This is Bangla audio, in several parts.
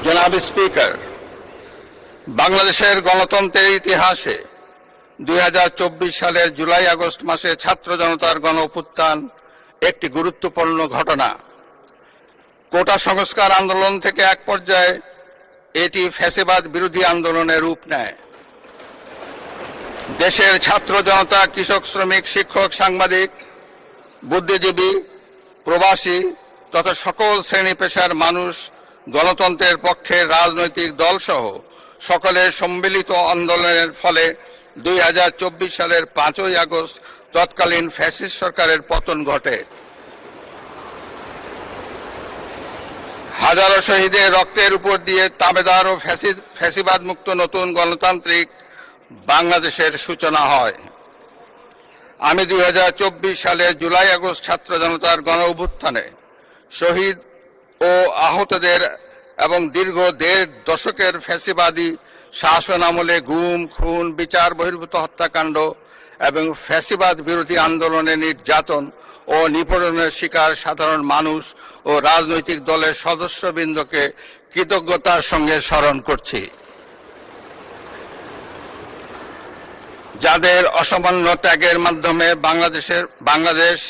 জনাব স্পিকার, বাংলাদেশের গণতন্ত্রের ইতিহাসে 2024 সালের জুলাই আগস্ট মাসে ছাত্র জনতার গণ অভ্যুত্থান একটি গুরুত্বপূর্ণ ঘটনা। কোটা সংস্কার আন্দোলন থেকে এক পর্যায়ে এটি ফ্যাসিবাদ বিরোধী আন্দোলনের রূপ নেয়। দেশের ছাত্র জনতা, কৃষক, শ্রমিক, শিক্ষক, সাংবাদিক, বুদ্ধিজীবী, প্রবাসী তথা সকল শ্রেণী পেশার মানুষ গণতন্ত্রের পক্ষে রাজনৈতিক দলসহ সকলের সম্মিলিত আন্দোলনের ফলে 2024 সালের 5ই আগস্ট তৎকালীন ফ্যাসিস্ট সরকারের পতন ঘটে। হাজারো শহীদের রক্তের উপর দিয়ে তাবেদার ও ফ্যাসিবাদ মুক্ত নতুন গণতান্ত্রিক বাংলাদেশের সূচনা হয়। আমি 2024 সালের জুলাই আগস্ট ছাত্র জনতার গণ অভ্যুত্থানে শহীদ ও আহতদের এবং দীর্ঘ 1.5 দশকের ফ্যাসিবাদী শাসন আমলে গুম, খুন, বিচার বহির্ভূত হত্যাকাণ্ড এবং ফ্যাসিবাদ বিরোধী আন্দোলনে নির্যাতন ও নিপীড়নের শিকার সাধারণ মানুষ ও রাজনৈতিক দলের সদস্যবৃন্দকে কৃতজ্ঞতার সঙ্গে স্মরণ করছি, যাদের অসামান্য ত্যাগের মাধ্যমে বাংলাদেশ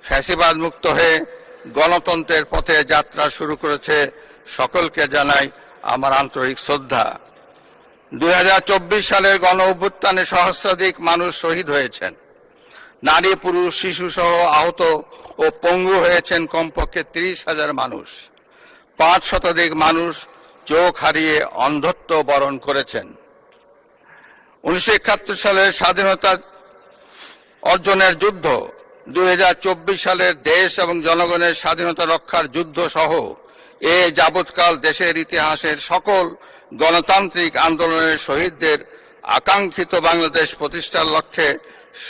ফ্যাসিবাদ মুক্ত হয়ে গণতন্ত্রের পথে যাত্রা শুরু করেছে। সকলকে জানাই আমার আন্তরিক শ্রদ্ধা। 2024 সালের গণ অভ্যুত্থানে সহস্রাধিক মানুষ শহীদ হয়েছেন। নারী, পুরুষ, শিশু সহ আহত ও পঙ্গু হয়েছেন কমপক্ষে 30,000 মানুষ। 5 শতাধিক মানুষ চোখ হারিয়ে অন্ধত্ব বরণ করেছেন। 1971 সালের স্বাধীনতা অর্জনের যুদ্ধ, 2024 সালের দেশ এবং জনগণের স্বাধীনতা রক্ষার যুদ্ধ সহ এ যাবৎকাল দেশের ইতিহাসের সকল গণতান্ত্রিক আন্দোলনের শহীদদের আকাঙ্ক্ষিত বাংলাদেশ প্রতিষ্ঠার লক্ষ্যে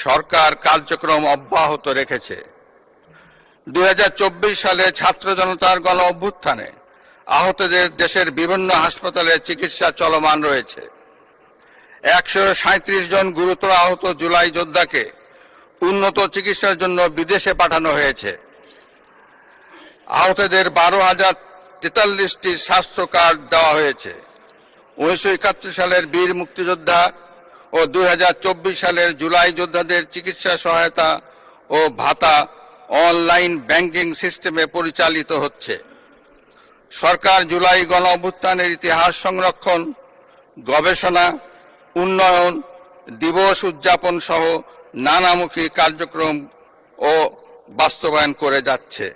সরকার কার্যক্রম অব্যাহত রেখেছে। 2024 সালে ছাত্র জনতার গণ অভ্যুত্থানে আহতদের দেশের বিভিন্ন হাসপাতালে চিকিৎসা চলমান রয়েছে। 137 জন গুরুতর আহত জুলাই যোদ্ধাকে উন্নত চিকিৎসার জন্য বিদেশে পাঠানো হয়েছে। আহতদের 12,043টি স্বাস্থ্য কার্ড দেওয়া হয়েছে। 1971 সালের বীর মুক্তিযোদ্ধা ও 2024 সালের জুলাই যোদ্ধাদের চিকিৎসা সহায়তা ও ভাতা অনলাইন ব্যাংকিং সিস্টেমে পরিচালিত হচ্ছে। সরকার জুলাই গণ অভ্যুত্থানের ইতিহাস সংরক্ষণ, গবেষণা, উন্নয়ন, দিবস উদযাপন সহ নানামুখী কার্যক্রম ও বাস্তবায়ন করে যাচ্ছে।